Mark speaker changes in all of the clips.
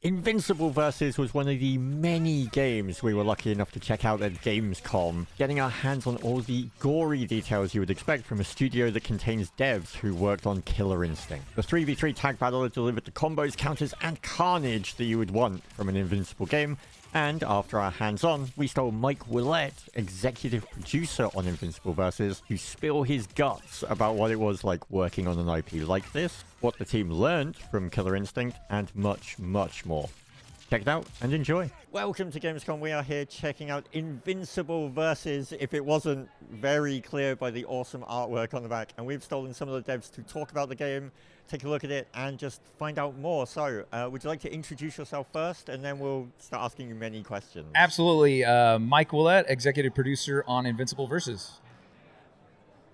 Speaker 1: Invincible Versus was one of the many games we were lucky enough to check out at Gamescom, getting our hands on all the gory details you would expect from a studio that contains devs who worked on Killer Instinct. The 3v3 tag battle delivered the combos, counters, and carnage that you would want from an Invincible game, and after our hands-on, we stole Mike Willett, executive producer on Invincible Versus, to spill his guts about what it was like working on an IP like this, what the team learned from Killer Instinct, and much, much more. Check it out and enjoy. Welcome to Gamescom. We are here checking out Invincible Versus, if it wasn't very clear by the awesome artwork on the back. And we've stolen some of the devs to talk about the game, take a look at it, and just find out more. So, would you like to introduce yourself first, and then we'll start asking you many questions?
Speaker 2: Absolutely. Mike Willett, executive producer on Invincible Versus.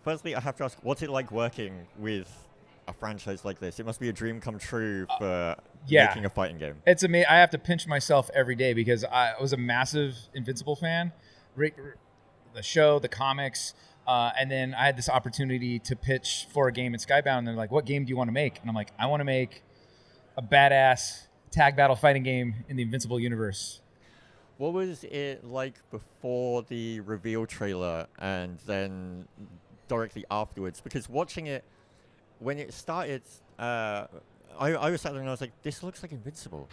Speaker 1: Firstly, I have to ask, what's it like working with a franchise like this? It must be a dream come true for making a fighting game.
Speaker 2: It's amazing. I have to pinch myself every day because I was a massive Invincible fan. The show, the comics, and then I had this opportunity to pitch for a game at Skybound. And they're like, what game do you want to make? And I'm like, I want to make a badass tag battle fighting game in the Invincible universe.
Speaker 1: What was it like before the reveal trailer and then directly afterwards? Because watching it, when it started, I was sat there and I was like, this looks like Invincible.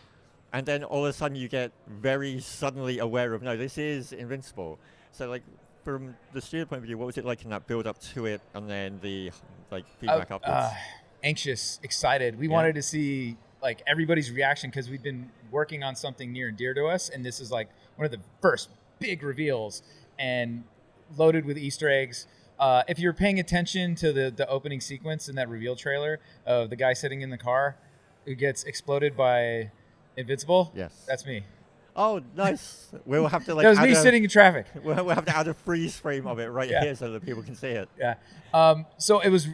Speaker 1: And then all of a sudden you get very suddenly aware of, no, this is Invincible. So like, from the studio point of view, what was it like in that build up to it and then the feedback afterwards?
Speaker 2: Anxious, excited. We wanted to see like everybody's reaction because we've been working on something near and dear to us. And this is like one of the first big reveals and loaded with Easter eggs. If you're paying attention to the opening sequence in that reveal trailer of the guy sitting in the car who gets exploded by Invincible,
Speaker 1: yes,
Speaker 2: that's me.
Speaker 1: Oh, nice. We'll have to
Speaker 2: that was me sitting in traffic.
Speaker 1: We'll have to add a freeze frame of it right here so that people can see it.
Speaker 2: Yeah. So it was,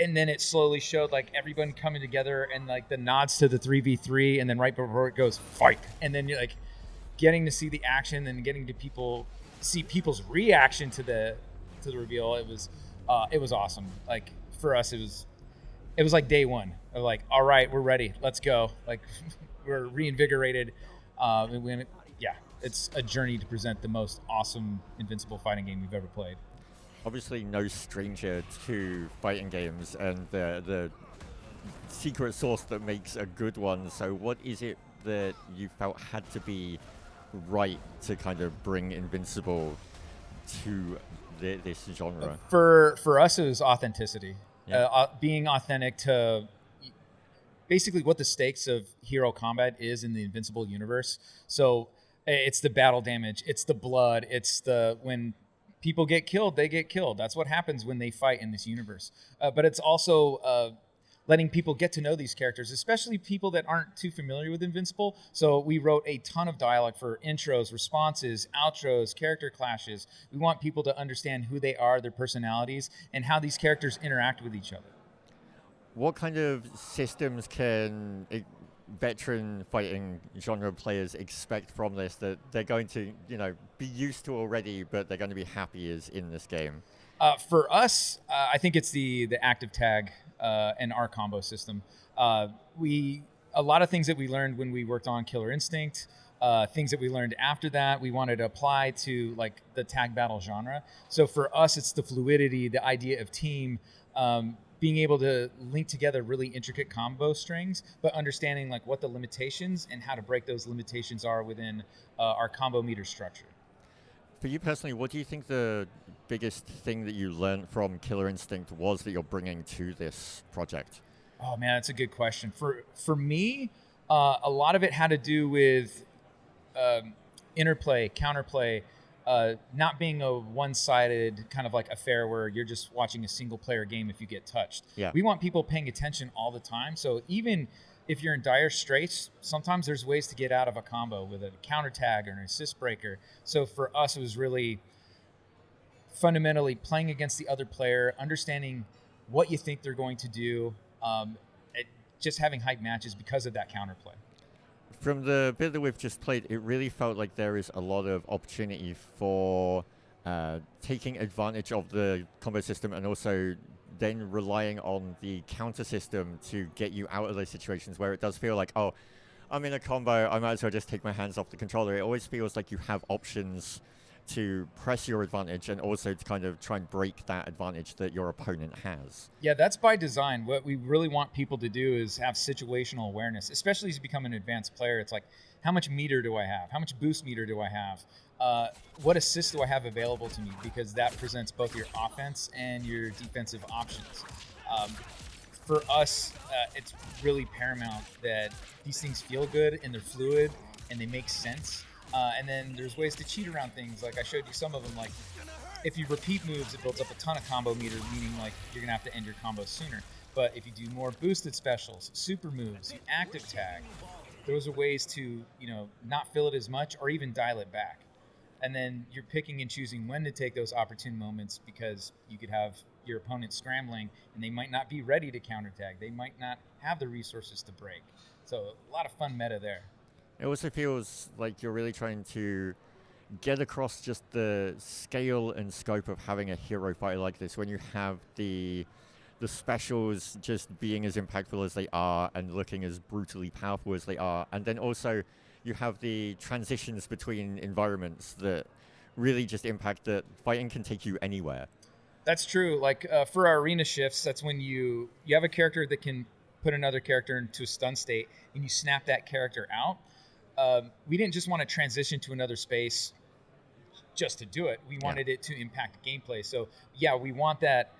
Speaker 2: and then it slowly showed like everyone coming together and like the nods to the 3v3, and then right before it goes fight, and then you're like getting to see the action and getting to see people's reaction to the reveal. It was awesome. Like for us, it was like day one of like, all right, we're ready, let's go. Like we're reinvigorated. It's a journey to present the most awesome Invincible fighting game we've ever played.
Speaker 1: Obviously, no stranger to fighting games and the secret sauce that makes a good one. So, what is it that you felt had to be right to kind of bring Invincible to this genre?
Speaker 2: For us, it was authenticity.
Speaker 1: Yeah.
Speaker 2: Being authentic to basically what the stakes of hero combat is in the Invincible universe. So it's the battle damage, it's the blood, it's when people get killed, they get killed. That's what happens when they fight in this universe. But it's also letting people get to know these characters, especially people that aren't too familiar with Invincible. So we wrote a ton of dialogue for intros, responses, outros, character clashes. We want people to understand who they are, their personalities, and how these characters interact with each other.
Speaker 1: What kind of systems can veteran fighting genre players expect from this that they're going to, be used to already, but they're going to be happy is in this game?
Speaker 2: For us, I think it's the active tag and our combo system. A lot of things that we learned when we worked on Killer Instinct, things that we learned after that, we wanted to apply to like the tag battle genre. So for us, it's the fluidity, the idea of team, being able to link together really intricate combo strings, but understanding like what the limitations and how to break those limitations are within our combo meter structure.
Speaker 1: For you personally, what do you think the biggest thing that you learned from Killer Instinct was that you're bringing to this project?
Speaker 2: Oh man, that's a good question. For me, a lot of it had to do with interplay, counterplay, not being a one-sided kind of like affair where you're just watching a single-player game if you get touched.
Speaker 1: Yeah.
Speaker 2: We want people paying attention all the time. So even if you're in dire straits, sometimes there's ways to get out of a combo with a counter tag or an assist breaker. So for us, it was really fundamentally playing against the other player, understanding what you think they're going to do, just having hype matches because of that counterplay.
Speaker 1: From the bit that we've just played, it really felt like there is a lot of opportunity for taking advantage of the combo system and also then relying on the counter system to get you out of those situations where it does feel like, oh, I'm in a combo, I might as well just take my hands off the controller. It always feels like you have options to press your advantage and also to kind of try and break that advantage that your opponent has.
Speaker 2: Yeah, that's by design. What we really want people to do is have situational awareness, especially as you become an advanced player. It's like, how much meter do I have? How much boost meter do I have? What assists do I have available to me? Because that presents both your offense and your defensive options. For us, it's really paramount that these things feel good and they're fluid and they make sense. And then there's ways to cheat around things. Like I showed you some of them. Like if you repeat moves, it builds up a ton of combo meter, meaning like you're gonna have to end your combo sooner. But if you do more boosted specials, super moves, you active tag, those are ways to not fill it as much or even dial it back. And then you're picking and choosing when to take those opportune moments because you could have your opponent scrambling and they might not be ready to counter tag. They might not have the resources to break. So a lot of fun meta there.
Speaker 1: It also feels like you're really trying to get across just the scale and scope of having a hero fighter like this when you have the specials just being as impactful as they are and looking as brutally powerful as they are. And then also you have the transitions between environments that really just impact that fighting can take you anywhere.
Speaker 2: That's true. Like for our arena shifts, that's when you have a character that can put another character into a stun state and you snap that character out. We didn't just want to transition to another space just to do it. We wanted it to impact gameplay. So yeah, we want that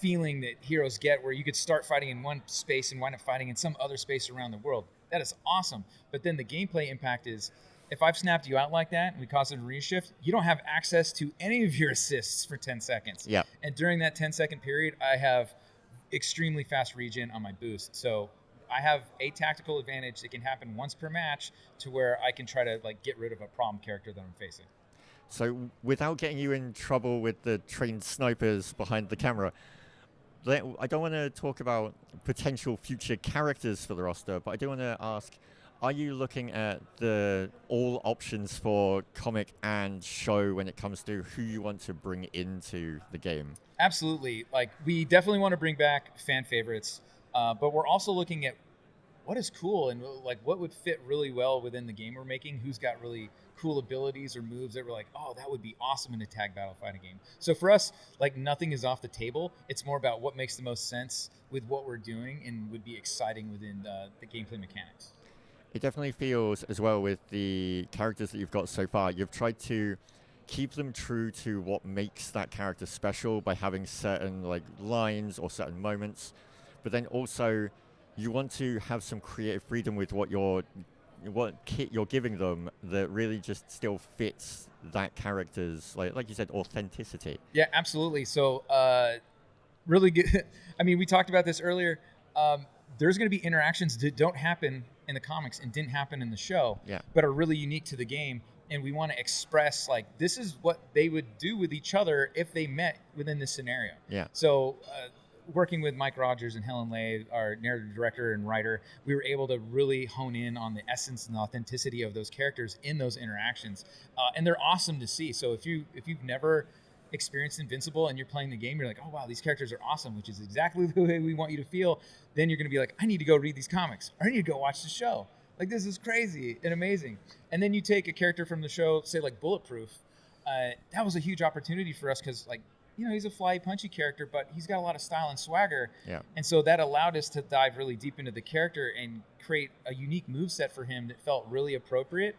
Speaker 2: feeling that heroes get where you could start fighting in one space and wind up fighting in some other space around the world. That is awesome. But then the gameplay impact is, if I've snapped you out like that and we cause an arena shift, you don't have access to any of your assists for 10 seconds.
Speaker 1: Yeah.
Speaker 2: And during that 10-second period, I have extremely fast regen on my boost. So I have a tactical advantage that can happen once per match to where I can try to like get rid of a problem character that I'm facing.
Speaker 1: So without getting you in trouble with the trained snipers behind the camera, I don't want to talk about potential future characters for the roster, but I do want to ask, are you looking at the all options for comic and show when it comes to who you want to bring into the game?
Speaker 2: Absolutely. Like we definitely want to bring back fan favorites, but we're also looking at what is cool and like what would fit really well within the game we're making. Who's got really cool abilities or moves that we're like, oh, that would be awesome in a tag battle fighting game. So for us, like nothing is off the table. It's more about what makes the most sense with what we're doing and would be exciting within the gameplay mechanics.
Speaker 1: It definitely feels as well with the characters that you've got so far, you've tried to keep them true to what makes that character special by having certain like lines or certain moments, but then also you want to have some creative freedom with what kit you're giving them that really just still fits that character's like you said, authenticity.
Speaker 2: Yeah, absolutely. So really good. I mean, we talked about this earlier. There's going to be interactions that don't happen in the comics and didn't happen in the show, but are really unique to the game. And we want to express like this is what they would do with each other if they met within this scenario.
Speaker 1: Yeah.
Speaker 2: So working with Mike Rogers and Helen Lay, our narrative director and writer, we were able to really hone in on the essence and authenticity of those characters in those interactions, and they're awesome to see. So if you've never experienced Invincible and you're playing the game, you're like, oh wow, these characters are awesome, which is exactly the way we want you to feel. Then you're going to be like, I need to go read these comics, or I need to go watch the show. Like this is crazy and amazing. And then you take a character from the show, say like Bulletproof. That was a huge opportunity for us because like, he's a fly punchy character, but he's got a lot of style and swagger.
Speaker 1: Yeah.
Speaker 2: And so that allowed us to dive really deep into the character and create a unique moveset for him that felt really appropriate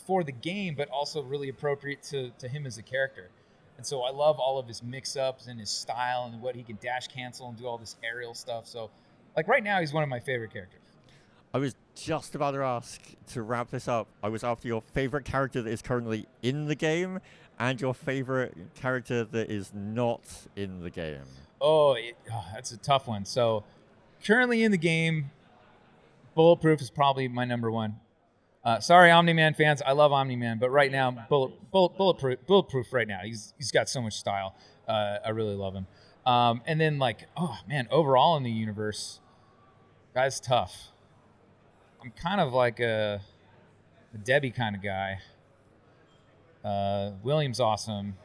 Speaker 2: for the game, but also really appropriate to him as a character. And so I love all of his mix-ups and his style and what he can dash cancel and do all this aerial stuff. So like right now, he's one of my favorite characters.
Speaker 1: I was just about to ask, to wrap this up, I was after your favorite character that is currently in the game and your favorite character that is not in the game.
Speaker 2: That's a tough one. So currently in the game, Bulletproof is probably my number one. Sorry, Omni-Man fans. I love Omni-Man, but right now, Bulletproof right now. He's got so much style. I really love him. And then overall in the universe, guy's tough. I'm kind of like a Debbie kind of guy. William's awesome.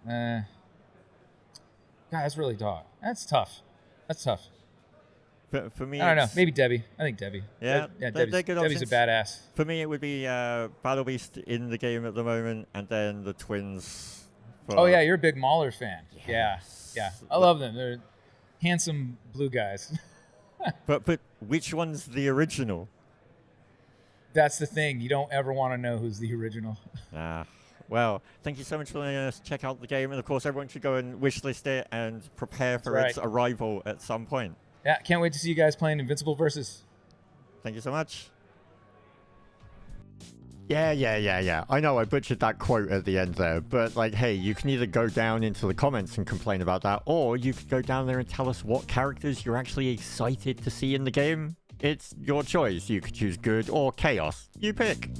Speaker 2: God, that's really tough. That's tough.
Speaker 1: For me,
Speaker 2: I don't know.
Speaker 1: it's-
Speaker 2: Maybe Debbie. I think Debbie.
Speaker 1: Yeah,
Speaker 2: yeah.
Speaker 1: they're
Speaker 2: Debbie's
Speaker 1: good
Speaker 2: Debbie's a
Speaker 1: options.
Speaker 2: badass.
Speaker 1: For me, it would be Battle Beast in the game at the moment, and then the twins.
Speaker 2: Oh yeah, you're a big Mauler fan.
Speaker 1: Yes.
Speaker 2: Yeah. I love them. They're handsome blue guys.
Speaker 1: But which one's the original?
Speaker 2: That's the thing. You don't ever want to know who's the original.
Speaker 1: Well, thank you so much for letting us check out the game, and of course, everyone should go and wishlist it and prepare for its arrival at some point.
Speaker 2: Yeah, can't wait to see you guys playing Invincible versus.
Speaker 1: Thank you so much. Yeah. I know I butchered that quote at the end there, but like, hey, you can either go down into the comments and complain about that, or you could go down there and tell us what characters you're actually excited to see in the game. It's your choice. You could choose good or chaos. You pick.